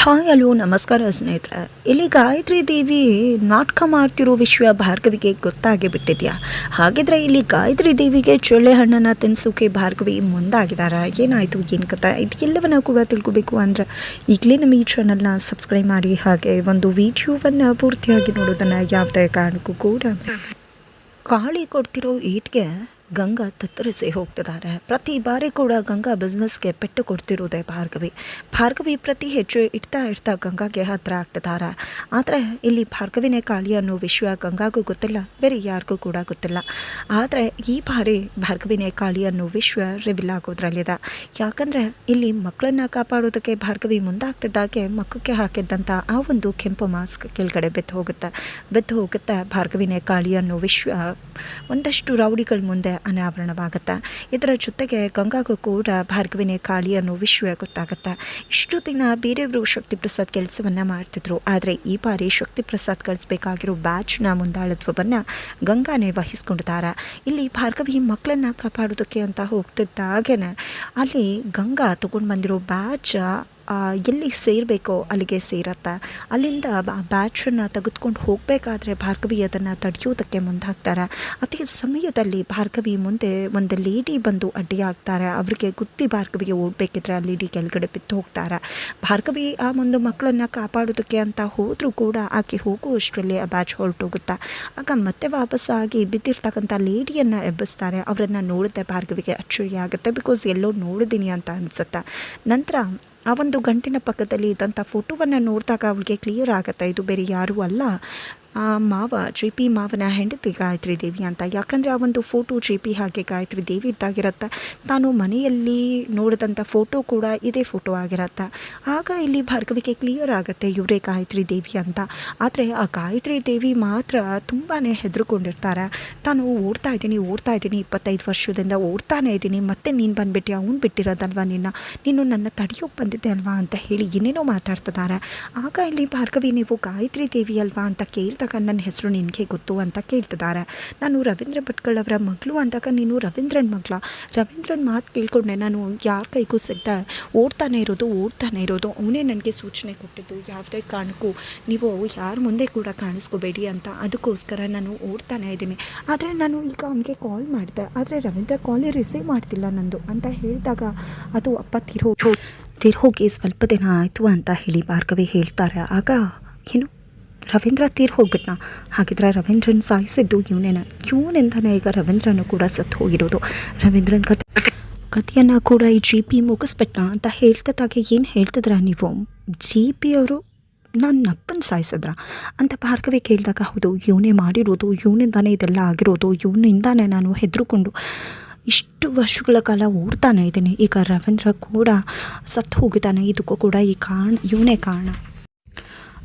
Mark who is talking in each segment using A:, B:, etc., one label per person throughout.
A: Hi hello ನಮಸ್ಕಾರ ಸ್ನೇಹಿತರೆ. ಇಲ್ಲಿ ಗಾಯತ್ರಿ ದೇವಿ ನಾಟಕ ಮಾಡ್ತಿರೋ ವಿಷಯ ಭಾರ್ಗವಿಗೆ ಗೊತ್ತಾಗಿ ಬಿಟ್ಟಿದ್ಯಾ? ಹಾಗಿದ್ರೆ ಇಲ್ಲಿ ಗಾಯತ್ರಿ ದೇವಿಗೆ ಚೊಳ್ಳೆ ಹಣ್ಣನ್ನು ತಿನ್ನಿಸೋಕೆ ಭಾರ್ಗವಿ ಮುಂದಾಗಿದ್ದಾರೆ. ಏನಾಯಿತು, ಏನು ಕಥೆ, ಇದು ಎಲ್ಲವನ್ನ ಕೂಡ ತಿಳ್ಕೊಬೇಕು ಅಂದರೆ ಈಗಲೇ ನಮ್ಮ ಈ ಚಾನಲ್ನ ಸಬ್ಸ್ಕ್ರೈಬ್ ಮಾಡಿ, ಹಾಗೆ ಒಂದು ವಿಡಿಯೋವನ್ನು ಪೂರ್ತಿಯಾಗಿ ನೋಡೋದನ್ನು ಯಾವುದೇ ಕಾರಣಕ್ಕೂ ಕೂಡ ಕಾಳಿ ಕೊಡ್ತಿರೋ ಏಟ್ಗೆ ಗಂಗಾ ತತ್ತರಿಸಿ ಹೋಗ್ತಿದ್ದಾರೆ. ಪ್ರತಿ ಬಾರಿ ಕೂಡ ಗಂಗಾ ಬಿಸ್ನೆಸ್ಗೆ ಪೆಟ್ಟು ಕೊಡ್ತಿರೋದೆ ಭಾರ್ಗವಿ ಪ್ರತಿ ಹೆಜ್ಜೆ ಇಡ್ತಾ ಗಂಗಾಗೆ ಹತ್ತಿರ ಆಗ್ತಿದ್ದಾರೆ. ಆದರೆ ಇಲ್ಲಿ ಭಾರ್ಗವಿನೇ ಕಾಳಿ ಅನ್ನೋ ವಿಷಯ ಗಂಗಾಗೂ ಗೊತ್ತಿಲ್ಲ, ಬೇರೆ ಯಾರಿಗೂ ಕೂಡ ಗೊತ್ತಿಲ್ಲ. ಆದರೆ ಈ ಬಾರಿ ಭಾರ್ಗವಿನೇ ಕಾಳಿ ಅನ್ನೋ ವಿಷಯ ರಿವೀಲ್ ಆಗೋದ್ರಲ್ಲಿದೆ. ಯಾಕಂದರೆ ಇಲ್ಲಿ ಮಕ್ಕಳನ್ನ ಕಾಪಾಡೋದಕ್ಕೆ ಭಾರ್ಗವಿ ಮುಂದಾಗ್ತಿದ್ದಾಗೆ ಮಕ್ಕಕ್ಕೆ ಹಾಕಿದ್ದಂಥ ಆ ಒಂದು ಕೆಂಪು ಮಾಸ್ಕ್ ಕೆಳಗಡೆ ಬಿದ್ದು ಹೋಗುತ್ತೆ. ಭಾರ್ಗವಿನೇ ಕಾಳಿ ಅನ್ನೋ ವಿಷಯ ಒಂದಷ್ಟು ರೌಡಿಗಳ ಮುಂದೆ ಅನಾವರಣವಾಗುತ್ತೆ. ಇದರ ಜೊತೆಗೆ ಗಂಗಾಗೂ ಕೂಡ ಭಾರ್ಗವಿನೇ ಕಾಳಿ ಅನ್ನೋ ವಿಷಯ ಗೊತ್ತಾಗುತ್ತೆ. ಇಷ್ಟು ದಿನ ಬೇರೆಯವರು ಶಕ್ತಿ ಪ್ರಸಾದ್ ಕೆಲಸವನ್ನು ಮಾಡ್ತಿದ್ರು, ಆದರೆ ಈ ಬಾರಿ ಶಕ್ತಿ ಪ್ರಸಾದ್ ಕಳಿಸ್ಬೇಕಾಗಿರೋ ಬ್ಯಾಚ್ನ ಮುಂದಾಳತ್ವವನ್ನು ಗಂಗಾನೇ ವಹಿಸ್ಕೊಂಡಿದ್ದಾರೆ. ಇಲ್ಲಿ ಭಾರ್ಗವಿ ಮಕ್ಕಳನ್ನು ಕಾಪಾಡೋದಕ್ಕೆ ಅಂತ ಹೋಗ್ತಿದ್ದಾಗೇ ಅಲ್ಲಿ ಗಂಗಾ ತೊಗೊಂಡು ಬಂದಿರೋ ಬ್ಯಾಚ್ ಎಲ್ಲಿ ಸೇರಬೇಕೋ ಅಲ್ಲಿಗೆ ಸೇರತ್ತೆ. ಅಲ್ಲಿಂದ ಬ್ಯಾಚನ್ನು ತೆಗೆದುಕೊಂಡು ಹೋಗಬೇಕಾದ್ರೆ ಭಾರ್ಗವಿ ಅದನ್ನು ತಡೆಯೋದಕ್ಕೆ ಮುಂದಾಗ್ತಾರೆ. ಅದೇ ಸಮಯದಲ್ಲಿ ಭಾರ್ಗವಿ ಮುಂದೆ ಒಂದು ಲೇಡಿ ಬಂದು ಅಡ್ಡಿಯಾಗ್ತಾರೆ. ಅವರಿಗೆ ಗುತ್ತಿ ಭಾರ್ಗವಿಗೆ ಓಡಬೇಕಿದ್ರೆ ಆ ಲೇಡಿ ಕೆಳಗಡೆ ಬಿದ್ದು ಹೋಗ್ತಾರೆ. ಭಾರ್ಗವಿ ಆ ಒಂದು ಮಕ್ಕಳನ್ನು ಕಾಪಾಡೋದಕ್ಕೆ ಅಂತ ಹೋದರೂ ಕೂಡ ಆಕೆ ಹೋಗುವಷ್ಟರಲ್ಲಿ ಆ ಬ್ಯಾಚ್ ಹೊರಟೋಗುತ್ತೆ. ಆಗ ಮತ್ತೆ ವಾಪಸ್ಸಾಗಿ ಬಿದ್ದಿರ್ತಕ್ಕಂಥ ಲೇಡಿಯನ್ನು ಎಬ್ಬಿಸ್ತಾರೆ. ಅವರನ್ನು ನೋಡಿದ್ರೆ ಭಾರ್ಗವಿಗೆ ಅಚ್ಚರಿ ಆಗುತ್ತೆ, ಬಿಕಾಸ್ ಎಲ್ಲೋ ನೋಡಿದ್ದೀನಿ ಅಂತ ಅನಿಸುತ್ತೆ. ನಂತರ ಆ ಒಂದು ಗಂಟಿನ ಪಕ್ಕದಲ್ಲಿ ಇದ್ದಂಥ ಫೋಟೋವನ್ನು ನೋಡಿದಾಗ ಅವಳಿಗೆ ಕ್ಲಿಯರ್ ಆಗುತ್ತೆ, ಇದು ಬೇರೆ ಯಾರೂ ಅಲ್ಲ, ಮಾವ JP ಮಾವನ ಹೆಂಡತಿ ಗಾಯತ್ರಿ ದೇವಿ ಅಂತ. ಯಾಕಂದರೆ ಆ ಒಂದು ಫೋಟೋ JP ಹಾಗೆ ಗಾಯತ್ರಿ ದೇವಿ ಇದ್ದಾಗಿರುತ್ತೆ. ತಾನು ಮನೆಯಲ್ಲಿ ನೋಡಿದಂಥ ಫೋಟೋ ಕೂಡ ಇದೇ ಫೋಟೋ ಆಗಿರುತ್ತೆ. ಆಗ ಇಲ್ಲಿ ಭಾರ್ಗವಿಗೆ ಕ್ಲಿಯರ್ ಆಗುತ್ತೆ ಇವರೇ ಗಾಯತ್ರಿ ದೇವಿ ಅಂತ. ಆದರೆ ಆ ಗಾಯತ್ರಿ ದೇವಿ ಮಾತ್ರ ತುಂಬಾ ಹೆದರ್ಕೊಂಡಿರ್ತಾರೆ. ತಾನು ಓಡ್ತಾ ಇದ್ದೀನಿ 25 ವರ್ಷದಿಂದ ಓಡ್ತಾನೆ ಇದ್ದೀನಿ, ಮತ್ತೆ ನೀನು ಬಂದುಬಿಟ್ಟು ಅವ್ನು ಬಿಟ್ಟಿರೋದಲ್ವ, ನೀನು ನನ್ನ ತಡೆಯೋಕೆ ಬಂದಿದ್ದೆ ಅಲ್ವಾ ಅಂತ ಹೇಳಿ ಏನೇನೋ ಮಾತಾಡ್ತಿದ್ದಾರೆ. ಆಗ ಇಲ್ಲಿ ಭಾರ್ಗವಿ ನೀವು ಗಾಯತ್ರಿ ದೇವಿ ಅಲ್ವಾ ಅಂತ ಕೇಳಿದಾಗ ನನ್ನ ಹೆಸರು ನಿನಗೆ ಗೊತ್ತು ಅಂತ ಕೇಳ್ತಿದ್ದಾರೆ. ನಾನು ರವೀಂದ್ರ ಭಟ್ಕಳ್ ಅವರ ಮಗಳು ಅಂದಾಗ ನೀನು ರವೀಂದ್ರನ ಮಾತು ಕೇಳ್ಕೊಂಡೆ, ನಾನು ಯಾರ ಕೈಗೂ ಸಿಗ್ದೆ ಓಡ್ತಾನೆ ಇರೋದು ಅವನೇ ನನಗೆ ಸೂಚನೆ ಕೊಟ್ಟಿದ್ದು, ಯಾವುದೇ ಕಾರಣಕ್ಕೂ ನೀವು ಯಾರ ಮುಂದೆ ಕೂಡ ಕಾಣಿಸ್ಕೋಬೇಡಿ ಅಂತ. ಅದಕ್ಕೋಸ್ಕರ ನಾನು ಓಡ್ತಾನೆ ಇದ್ದೀನಿ. ಆದರೆ ನಾನು ಈಗ ಅವನಿಗೆ ಕಾಲ್ ಮಾಡಿದೆ, ಆದರೆ ರವೀಂದ್ರ ಕಾಲೇ ರಿಸೀವ್ ಮಾಡ್ತಿಲ್ಲ ನಂದು ಅಂತ ಹೇಳಿದಾಗ ಅದು ಅಪ್ಪ ತೀರ್ಹೋಗಿ ಸ್ವಲ್ಪ ದಿನ ಆಯಿತು ಅಂತ ಹೇಳಿ ಭಾರ್ಗವಿ ಹೇಳ್ತಾರೆ. ಆಗ ಏನು ರವೀಂದ್ರ ಹೋಗ್ಬಿಟ್ನಾ? ಹಾಗಿದ್ರೆ ರವೀಂದ್ರನ್ ಸಾಯಿಸಿದ್ದು ಇವನಿಂದನೇ ಈಗ ರವೀಂದ್ರನು ಕೂಡ ಸತ್ತು ಹೋಗಿರೋದು. ರವೀಂದ್ರನ್ ಕಥೆಯನ್ನು ಕೂಡ ಈ JP ಮುಗಿಸ್ಬಿಟ್ನಾ ಅಂತ ಹೇಳ್ತಿದ್ದಾಗೆ ಏನು ಹೇಳ್ತಿದ್ರ ನೀವು? JP ಅವರು ನನ್ನ ಅಪ್ಪನ ಸಾಯಿಸಿದ್ರ ಅಂತ ಭಾರ್ಗವಿ ಕೇಳಿದಾಗ ಹೌದು ಇವನೇ ಮಾಡಿರೋದು, ಇವನಿಂದಾನೇ ಇದೆಲ್ಲ ಆಗಿರೋದು, ಇವನಿಂದಾನೇ ನಾನು ಹೆದರ್ಕೊಂಡು ಇಷ್ಟು ವರ್ಷಗಳ ಕಾಲ ಓಡ್ತಾನೆ ಇದ್ದೀನಿ. ಈಗ ರವೀಂದ್ರ ಕೂಡ ಸತ್ತು ಹೋಗಿದ್ದಾನೆ, ಇದಕ್ಕೂ ಕೂಡ ಇವನೇ ಕಾರಣ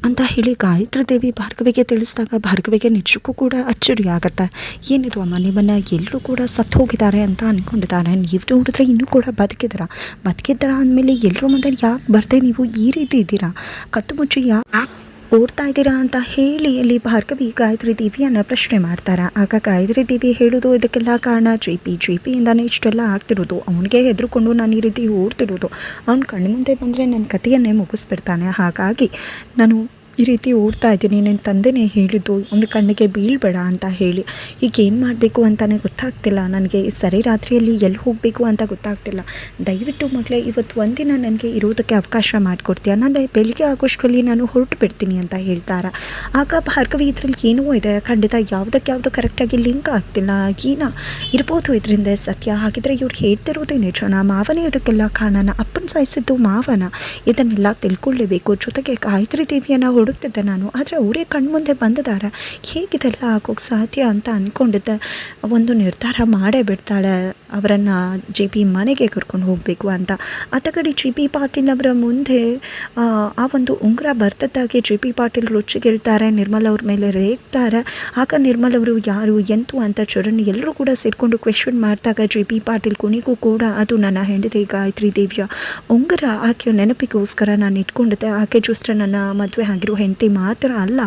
A: ಅಂತ ಹೇಳಿ ಗಾಯತ್ರಿ ದೇವಿ ಭಾರ್ಗವಿಗೆ ತಿಳಿಸಿದಾಗ ಭಾರ್ಗವಿಗೆ ನಿಜಕ್ಕೂ ಕೂಡ ಅಚ್ಚರಿ ಆಗುತ್ತೆ. ಏನಿದು ಅಮ್ಮ, ನಿಮ್ಮನ್ನು ಎಲ್ಲರೂ ಕೂಡ ಸತ್ತು ಹೋಗಿದ್ದಾರೆ ಅಂತ ಅಂದ್ಕೊಂಡಿದ್ದಾರೆ, ನೀವು ನೋಡಿದ್ರೆ ಇನ್ನೂ ಕೂಡ ಬದುಕಿದ್ದೀರಾ ಅಂದಮೇಲೆ ಎಲ್ಲರೂ ಮುಂದೆ ಯಾಕೆ ಬರ್ದೆ ನೀವು ಈ ರೀತಿ ಇದ್ದೀರಾ, ಕತ್ತು ಮುಚ್ಚಿ ಯಾಕೆ ಓಡ್ತಾ ಇದ್ದೀರಾ ಅಂತ ಹೇಳಿ ಅಲ್ಲಿ ಭಾರ್ಗವಿ ಗಾಯತ್ರಿ ದೇವಿಯನ್ನು ಪ್ರಶ್ನೆ ಮಾಡ್ತಾರೆ. ಆಗ ಗಾಯತ್ರಿ ದೇವಿ ಹೇಳೋದು ಇದಕ್ಕೆಲ್ಲ ಕಾರಣ JPಯಿಂದಾನೇ ಇಷ್ಟೆಲ್ಲ ಆಗ್ತಿರೋದು, ಅವನಿಗೆ ಹೆದರ್ಕೊಂಡು ನಾನು ಈ ರೀತಿ ಓಡ್ತಿರೋದು, ಅವ್ನು ಕಣ್ಣು ಮುಂದೆ ಬಂದರೆ ನನ್ನ ಕಥೆಯನ್ನೇ ಮುಗಿಸ್ಬಿಡ್ತಾನೆ, ಹಾಗಾಗಿ ನಾನು ಈ ರೀತಿ ಓಡ್ತಾ ಇದ್ದೀನಿ, ನನ್ನ ತಂದೆನೇ ಹೇಳಿದ್ದು ಅವನ ಕಣ್ಣಿಗೆ ಬೀಳಬೇಡ ಅಂತ ಹೇಳಿ. ಈಗ ಏನು ಮಾಡಬೇಕು ಅಂತಲೇ ಗೊತ್ತಾಗ್ತಿಲ್ಲ ನನಗೆ, ಸರಿ ರಾತ್ರಿಯಲ್ಲಿ ಎಲ್ಲಿ ಹೋಗಬೇಕು ಅಂತ ಗೊತ್ತಾಗ್ತಿಲ್ಲ, ದಯವಿಟ್ಟು ಮಗಳೇ ಇವತ್ತು ಒಂದಿನ ನನಗೆ ಇರೋದಕ್ಕೆ ಅವಕಾಶ ಮಾಡಿಕೊಡ್ತೀಯ, ನಾನು ಬೆಳಿಗ್ಗೆ ಆಗೋಷ್ಟರಲ್ಲಿ ನಾನು ಹೊರಟು ಬಿಡ್ತೀನಿ ಅಂತ ಹೇಳ್ತಾರೆ. ಆಗ ಭಾರ್ಗವಿ ಇದರಲ್ಲಿ ಏನೋ ಇದೆ, ಖಂಡಿತ ಯಾವುದಕ್ಕೆ ಕರೆಕ್ಟಾಗಿ ಲಿಂಕ್ ಆಗ್ತಿಲ್ಲ, ಇರ್ಬೋದು ಇದರಿಂದ ಸತ್ಯ. ಹಾಗಿದ್ರೆ ಇವ್ರು ಹೇಳ್ತಿರೋದೇ ನಿಜನಾ? ಮಾವನೇ ಇದಕ್ಕೆಲ್ಲ ಕಾರಣನ? ಅಪ್ಪನ ಸಾಯಿಸಿದ್ದು ಮಾವನ? ಇದನ್ನೆಲ್ಲ ತಿಳ್ಕೊಳ್ಳೇಬೇಕು. ಜೊತೆಗೆ ಗಾಯತ್ರಿ ದೇವಿಯನ್ನು ಹುಡುಕ್ತಿದ್ದೆ ನಾನು, ಆದರೆ ಅವರೇ ಕಣ್ಮುಂದೆ ಬಂದಿದ್ದಾರೆ, ಹೇಗಿದೆಲ್ಲ ಆಗೋಕ್ಕೆ ಸಾಧ್ಯ ಅಂತ ಅಂದ್ಕೊಂಡಿದ್ದೆ. ಒಂದು ನಿರ್ಧಾರ ಮಾಡೇ ಬಿಡ್ತಾಳೆ, ಅವರನ್ನು JP ಮನೆಗೆ ಕರ್ಕೊಂಡು ಹೋಗಬೇಕು ಅಂತ. ಕಡೆ JP ಪಾಟೀಲ್ ಅವರ ಮುಂದೆ ಆ ಒಂದು ಉಂಗುರ ಬರ್ತಿದ್ದಾಗೆ JP ಪಾಟೀಲ್ ರುಚಿಗೆಳ್ತಾರೆ, ನಿರ್ಮಲ್ ಅವ್ರ ಮೇಲೆ ರೇಗ್ತಾರೆ. ಆಗ ನಿರ್ಮಲ್ ಅವರು ಯಾರು ಎಂತು ಅಂತ ಚರಣ್ ಎಲ್ಲರೂ ಕೂಡ ಸೇರಿಕೊಂಡು ಕ್ವೆಶ್ಚನ್ ಮಾಡಿದಾಗ JP ಪಾಟೀಲ್ ಕೊನೆಗೂ ಕೂಡ ಅದು ನನ್ನ ಹೆಂಡತಿ ಗಾಯತ್ರಿ ದೇವಿಯ ಉಂಗುರ, ಆಕೆಯ ನೆನಪಿಗೋಸ್ಕರ ನಾನು ಇಟ್ಕೊಂಡಿದ್ದೆ, ಆಕೆ ಜಸ್ಟ್ ನನ್ನ ಮದುವೆ ಆಗಿರೋ ಹೆಂಡತಿ ಮಾತ್ರ ಅಲ್ಲ,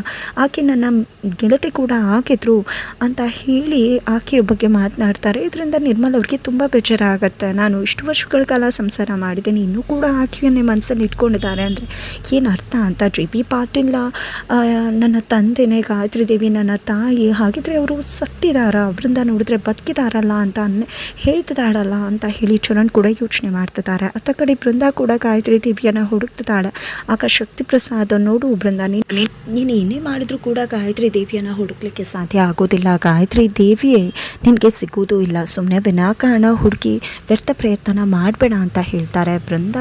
A: ಆಕೆ ನನ್ನ ಗೆಳತಿ ಕೂಡ ಆಗಿದ್ರು ಅಂತ ಹೇಳಿ ಆಕೆಯ ಬಗ್ಗೆ ಮಾತನಾಡ್ತಾರೆ. ಇದರಿಂದ ನಿರ್ಮಲ್ ಅವ್ರಿಗೆ ತುಂಬ ಬೇಜಾರಾಗತ್ತೆ. ನಾನು ಇಷ್ಟು ವರ್ಷಗಳ ಕಾಲ ಸಂಸಾರ ಮಾಡಿದ್ದೀನಿ, ಇನ್ನೂ ಕೂಡ ಆಕೆಯನ್ನೇ ಮನಸ್ಸಲ್ಲಿ ಇಟ್ಕೊಂಡಿದ್ದಾರೆ ಅಂದರೆ ಏನು ಅರ್ಥ ಅಂತ. ಜೆ ಪಿ ಪಾಟೀಲ್ ನನ್ನ ತಂದೆನೇ, ಗಾಯತ್ರಿ ದೇವಿ ನನ್ನ ತಾಯಿ, ಹಾಗಿದ್ರೆ ಅವರು ಸತ್ತಿದಾರ, ಅವರಿಂದ ನೋಡಿದ್ರೆ ಬದುಕಿದಾರಲ್ಲ ಅಂತ ಹೇಳ್ತಿದ್ದಾಳಲ್ಲ ಅಂತ ಹೇಳಿ ಚರಣ್ ಕೂಡ ಯೋಚನೆ ಮಾಡ್ತಿದ್ದಾರೆ. ಅತ್ತ ಕಡೆ ಬೃಂದ ಕೂಡ ಗಾಯತ್ರಿ ದೇವಿಯನ್ನು ಹುಡುಕ್ತಿದ್ದಾಳೆ. ಆಗ ಶಕ್ತಿ ಪ್ರಸಾದ್, ನೋಡು ಬೃಂದ, ನೀನು ಏನೇ ಮಾಡಿದ್ರು ಕೂಡ ಗಾಯತ್ರಿ ದೇವಿಯನ್ನು ಹುಡುಕ್ಲಿಕ್ಕೆ ಸಾಧ್ಯ ಆಗೋದಿಲ್ಲ. ಗಾಯತ್ರಿ ದೇವಿಯೇ ನಿನಗೆ ಸಿಗೋದು ಇಲ್ಲ. ಸುಮ್ಮನೆ ವಿನಾಕಾರಣ ಹುಡುಕಿ ವ್ಯರ್ಥ ಪ್ರಯತ್ನ ಮಾಡಬೇಡ ಅಂತ ಹೇಳ್ತಾರೆ. ಬೃಂದ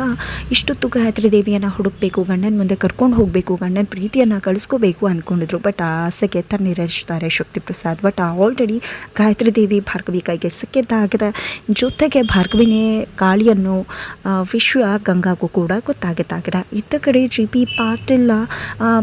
A: ಇಷ್ಟೊತ್ತು ಗಾಯತ್ರಿ ದೇವಿಯನ್ನು ಹುಡುಕಬೇಕು, ಗಂಡನ ಮುಂದೆ ಕರ್ಕೊಂಡು ಹೋಗಬೇಕು, ಗಂಡನ ಪ್ರೀತಿಯನ್ನು ಕಳಿಸ್ಕೋಬೇಕು ಅಂದ್ಕೊಂಡಿದ್ರು. ಬಟ್ ಆ ಆಸೆಗೆ ತಣ್ಣೀರಿಸ್ತಾರೆ ಶಕ್ತಿ ಪ್ರಸಾದ್. ಬಟ್ ಆಲ್ರೆಡಿ ಗಾಯತ್ರಿ ದೇವಿ ಭಾರ್ಗವಿ ಕೈಗೆ ಸಿಕ್ಕಿದ್ದಾಗಿದೆ. ಜೊತೆಗೆ ಭಾರ್ಗವಿನೇ ಕಾಳಿಯನ್ನು ವಿಶ್ವ ಗಂಗಾಗೂ ಕೂಡ ಗೊತ್ತಾಗಿದೆ. ಇತ್ತ ಕಡೆ ಜಿ ಪಿ ಪಾಟೀಲ್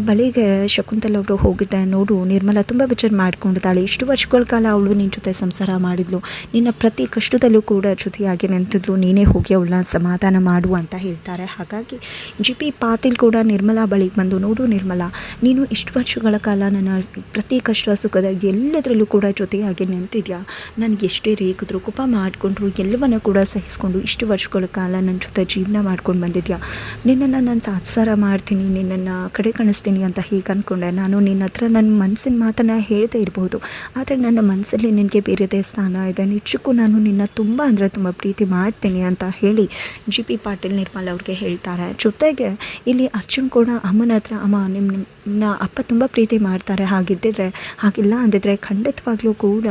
A: ಬಳಿಗೆ ಶಕುಂತಲ್ ಅವರು ಹೋಗಿದ್ದೆ. ನೋಡು ನಿರ್ಮಲಾ ತುಂಬ ವಿಚಾರ ಮಾಡ್ಕೊಂಡಿದ್ದಾಳೆ. ಇಷ್ಟು ವರ್ಷಗಳ ಕಾಲ ಅವಳು ನಿನ್ನ ಜೊತೆ ಸಂಸಾರ ಮಾಡಿದ್ಲು, ನಿನ್ನ ಪ್ರತಿ ಕಷ್ಟದಲ್ಲೂ ಕೂಡ ಜೊತೆಯಾಗಿ ನಿಂತಿದ್ಲು, ನೀನೇ ಹೋಗಿ ಅವಳನ್ನ ಸಮಾಧಾನ ಮಾಡು ಅಂತ ಹೇಳ್ತಾರೆ. ಹಾಗಾಗಿ ಜಿ ಪಿ ಪಾಟೀಲ್ ಕೂಡ ನಿರ್ಮಲಾ ಬಳಿಗೆ ಬಂದು, ನೋಡು ನಿರ್ಮಲಾ, ನೀನು ಇಷ್ಟು ವರ್ಷಗಳ ಕಾಲ ನನ್ನ ಪ್ರತಿ ಕಷ್ಟ ಸುಖದ ಎಲ್ಲದರಲ್ಲೂ ಕೂಡ ಜೊತೆಯಾಗಿ ನಿಂತಿದ್ಯಾ. ನನಗೆ ಎಷ್ಟೇ ರೇಗಿದ್ರು, ಕೋಪ ಮಾಡಿಕೊಂಡ್ರು, ಎಲ್ಲವನ್ನೂ ಕೂಡ ಸಹಿಸ್ಕೊಂಡು ಇಷ್ಟು ವರ್ಷಗಳ ಕಾಲ ನನ್ನ ಜೊತೆ ಜೀವನ ಮಾಡ್ಕೊಂಡು ಬಂದಿದ್ಯಾ. ನಿನ್ನನ್ನು ನಾನು ತಾತ್ಸಾರ ಮಾಡ್ತೀನಿ, ನಿನ್ನನ್ನು ಕಡೆ ಕಾಣಿಸ್ತೀನಿ ಅಂತ ಹೀಗೆ ಅಂದ್ಕೊಂಡೆ. ನಾನು ನಿನ್ನ ಹತ್ರ ನನ್ನ ಮನಸ್ಸಿನ ಮಾತನ್ನು ಹೇಳ್ತಾ ಇರ್ಬೋದು, ಆದರೆ ನನ್ನ ಮನಸ್ಸಲ್ಲಿ ನಿನಗೆ ಬೇರೆದೇ ಸ್ಥಾನ ಇದೆ. ನಿಜಕ್ಕೂ ನಾನು ನಿನ್ನ ತುಂಬ ಅಂದರೆ ತುಂಬ ಪ್ರೀತಿ ಮಾಡ್ತೀನಿ ಅಂತ ಹೇಳಿ ಜಿ ಪಿ ಪಾಟೀಲ್ ನಿರ್ಮಲ್ ಅವ್ರಿಗೆ ಹೇಳ್ತಾರೆ. ಜೊತೆಗೆ ಇಲ್ಲಿ ಅರ್ಜುನ್ ಕೂಡ ಅಮ್ಮನ ಹತ್ರ, ಅಮ್ಮ ನಿಮ್ಮನ್ನ ಅಪ್ಪ ತುಂಬ ಪ್ರೀತಿ ಮಾಡ್ತಾರೆ, ಹಾಗಿಲ್ಲ ಅಂದಿದ್ರೆ ಖಂಡಿತವಾಗ್ಲೂ ಕೂಡ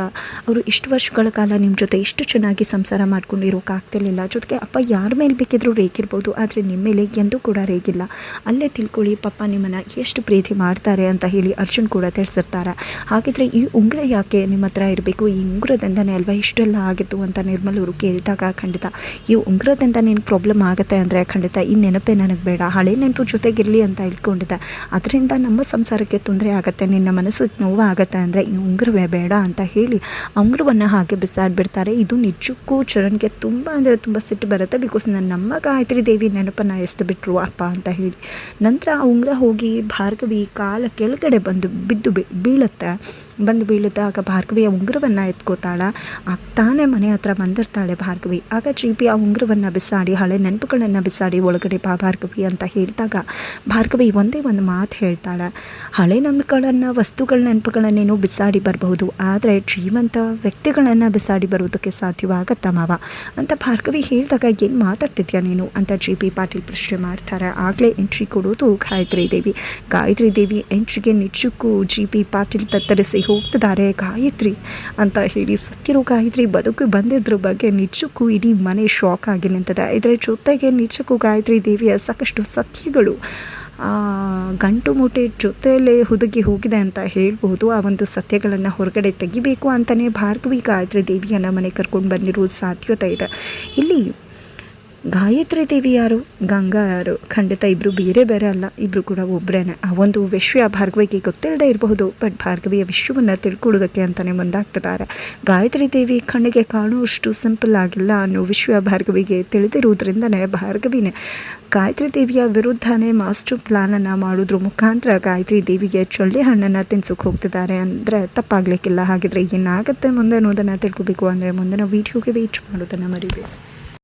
A: ಅವರು ಇಷ್ಟು ವರ್ಷಗಳ ಕಾಲ ನಿಮ್ಮ ಜೊತೆ ಇಷ್ಟು ಚೆನ್ನಾಗಿ ಸಂಸಾರ ಮಾಡ್ಕೊಂಡು ಇರೋಕ್ಕಾಗ್ತಿರ್ಲಿಲ್ಲ. ಜೊತೆಗೆ ಅಪ್ಪ ಯಾರ ಮೇಲೆ ಬೇಕಿದ್ರೂ ರೇಗಿರ್ಬೋದು, ಆದರೆ ನಿಮ್ಮ ಮೇಲೆ ಎಂದೂ ಕೂಡ ರೇಗಿಲ್ಲ. ಅಲ್ಲೇ ತಿಳ್ಕೊಳ್ಳಿ ಪಪ್ಪ ನಿಮ್ಮನ್ನು ಎಷ್ಟು ಪ್ರೀತಿ ಮಾಡ್ತಾರೆ ಅಂತ ಹೇಳಿ ಅರ್ಜುನ್ ಕೂಡ ತಿಳಿಸಿರ್ತಾರೆ. ಹಾಗಿದ್ರೆ ಈ ಉಂಗುರ ಯಾಕೆ ನಿಮ್ಮ ಹತ್ರ ಇರಬೇಕು, ಈ ಉಂಗುರದಿಂದನೇ ಅಲ್ವಾ ಇಷ್ಟೆಲ್ಲ ಆಗಿತ್ತು ಅಂತ ನಿರ್ಮಲ್ ಅವರು ಕೇಳಿದಾಗ, ಖಂಡಿತ ಈ ಉಂಗುರದಿಂದ ನಿನಗೆ ಪ್ರಾಬ್ಲಮ್ ಆಗುತ್ತೆ ಅಂದರೆ ಖಂಡಿತ ಈ ನೆನಪೇ ನನಗೆ ಬೇಡ, ಹಳೆ ನೆನಪು ಜೊತೆಗಿರಲಿ ಅಂತ ಇಟ್ಕೊಂಡಿದ್ದೆ, ಅದರಿಂದ ನಮ್ಮ ಸಂಸಾರಕ್ಕೆ ತೊಂದರೆ ಆಗುತ್ತೆ, ನಿನ್ನ ಮನಸ್ಸಿಗೆ ನೋವು ಆಗುತ್ತೆ ಅಂದರೆ ಈ ಉಂಗುರವೇ ಬೇಡ ಅಂತ ಹೇಳಿ ಆ ಉಂಗುರವನ್ನು ಹಾಗೆ ಬಿಸಾಡಿಬಿಡ್ತಾರೆ. ಇದು ನಿಜಕ್ಕೂ ಚರಣ್ಗೆ ತುಂಬ ಅಂದರೆ ತುಂಬ ಸಿಟ್ಟು ಬರುತ್ತೆ. ಬಿಕಾಸ್ ನಮ್ಮ ಗಾಯತ್ರಿ ದೇವಿ ನೆನಪನ್ನು ಎಷ್ಟು ಬಿಟ್ಟರು ಅಪ್ಪ ಅಂತ ಹೇಳಿ. ನಂತರ ಆ ಉಂಗುರ ಹೋಗಿ ಭಾರ್ಗವಿ ಕಾಲ ಕೆಳಗಡೆ ಬಿದ್ದು ಬೀಳುತ್ತೆ. ಆಗ ಭಾರ್ಗವಿಯ ಉಂಗುರವನ್ನು ಎತ್ಕೋತಾಳೆ. ತಾನೇ ಮನೆ ಹತ್ರ ಬಂದಿರ್ತಾಳೆ ಭಾರ್ಗವಿ. ಆಗ ಜಿ ಪಿ ಆ ಉಂಗುರವನ್ನು ಬಿಸಾಡಿ, ಹಳೆ ನೆನಪುಗಳನ್ನು ಬಿಸಾಡಿ ಒಳಗಡೆ ಬಾ ಭಾರ್ಗವಿ ಅಂತ ಹೇಳಿದಾಗ ಭಾರ್ಗವಿ ಒಂದೇ ಒಂದು ಮಾತು ಹೇಳ್ತಾಳೆ, ಹಳೆ ನೆನಪುಗಳನ್ನು, ವಸ್ತುಗಳ ನೆನಪುಗಳನ್ನೇನೋ ಬಿಸಾಡಿ ಬರಬಹುದು, ಆದರೆ ಜೀವಂತ ವ್ಯಕ್ತಿಗಳನ್ನು ಬಿಸಾಡಿ ಬರೋದಕ್ಕೆ ಸಾಧ್ಯವಾಗತ್ತಾ ಮಾವ ಅಂತ ಭಾರ್ಗವಿ ಹೇಳಿದಾಗ, ಏನು ಮಾತಾಡ್ತಿದ್ಯಾ ನೀನು ಅಂತ ಜಿ ಪಿ ಪಾಟೀಲ್ ಪ್ರಶ್ನೆ ಮಾಡ್ತಾರೆ. ಆಗಲೇ ಎಂಟ್ರಿ ಕೊಡೋದು ಗಾಯತ್ರಿ ದೇವಿ ಎಂಟ್ರಿಗೆ ನಿಜಕ್ಕೂ ಜಿ ಪಿ ಪಾಟೀಲ್ ತತ್ತರಿಸಿ ಹೋಗ್ತಿದ್ದಾರೆ. ಗಾಯತ್ರಿ ಅಂತ ಹೇಳಿ ಸತ್ತಿರೋ ಗಾಯತ್ರಿ ಬದುಕು ಬಂದಿದ್ರ ಬಗ್ಗೆ ನಿಜಕ್ಕೂ ಇಡೀ ಮನೆ ಶಾಕ್ ಆಗಿ ನಿಂತಿದೆ. ಇದರ ಜೊತೆಗೆ ನಿಜಕ್ಕೂ ಗಾಯತ್ರಿ ದೇವಿಯ ಸಾಕಷ್ಟು ಸತ್ಯಗಳು ಗಂಟು ಮೂಟೆ ಜೊತೆಯಲ್ಲೇ ಹುದುಗಿ ಹೋಗಿದೆ ಅಂತ ಹೇಳ್ಬೋದು. ಆ ಒಂದು ಸತ್ಯಗಳನ್ನು ಹೊರಗಡೆ ತೆಗಿಬೇಕು ಅಂತಲೇ ಭಾರ್ಗವಿ ಗಾಯತ್ರಿ ದೇವಿಯನ್ನು ಮನೆ ಕರ್ಕೊಂಡು ಬಂದಿರೋ ಸಾಧ್ಯತೆ ಇದೆ. ಇಲ್ಲಿ ಗಾಯತ್ರಿ ದೇವಿ ಯಾರು, ಗಂಗಾ ಯಾರು, ಖಂಡಿತ ಇಬ್ಬರು ಬೇರೆ ಅಲ್ಲ, ಇಬ್ಬರು ಕೂಡ ಒಬ್ಬರೇ. ಆ ಒಂದು ವಿಷಯ ಭಾರ್ಗವಿಗೆ ಗೊತ್ತಿಲ್ಲದೆ ಇರಬಹುದು, ಬಟ್ ಭಾರ್ಗವಿಯ ವಿಷಯವನ್ನು ತಿಳ್ಕೊಳ್ಳೋದಕ್ಕೆ ಅಂತಲೇ ಮುಂದಾಗ್ತಿದ್ದಾರೆ. ಗಾಯತ್ರಿ ದೇವಿ ಕಣ್ಣಿಗೆ ಕಾಣುವಷ್ಟು ಸಿಂಪಲ್ ಆಗಿಲ್ಲ ಅನ್ನೋ ವಿಷಯ ಭಾರ್ಗವಿಗೆ ತಿಳಿದಿರುವುದರಿಂದನೇ ಭಾರ್ಗವಿನೇ ಗಾಯತ್ರಿ ದೇವಿಯ ವಿರುದ್ಧನೇ ಮಾಸ್ಟರ್ ಪ್ಲಾನನ್ನು ಮಾಡೋದ್ರ ಮುಖಾಂತರ ಗಾಯತ್ರಿ ದೇವಿಗೆ ಚೊಳ್ಳೆ ಹಣ್ಣನ್ನು ತಿನ್ಸೋಕೆ ಹೋಗ್ತಿದ್ದಾರೆ ಅಂದರೆ ತಪ್ಪಾಗಲಿಕ್ಕಿಲ್ಲ. ಹಾಗಿದ್ರೆ ಏನಾಗುತ್ತೆ ಮುಂದೆ ಅನ್ನೋದನ್ನು ತಿಳ್ಕೊಬೇಕು ಅಂದರೆ ಮುಂದಿನ ವೀಡಿಯೋಗೆ ವೇಟ್ ಮಾಡೋದನ್ನು ಮರಿಬೇಡಿ.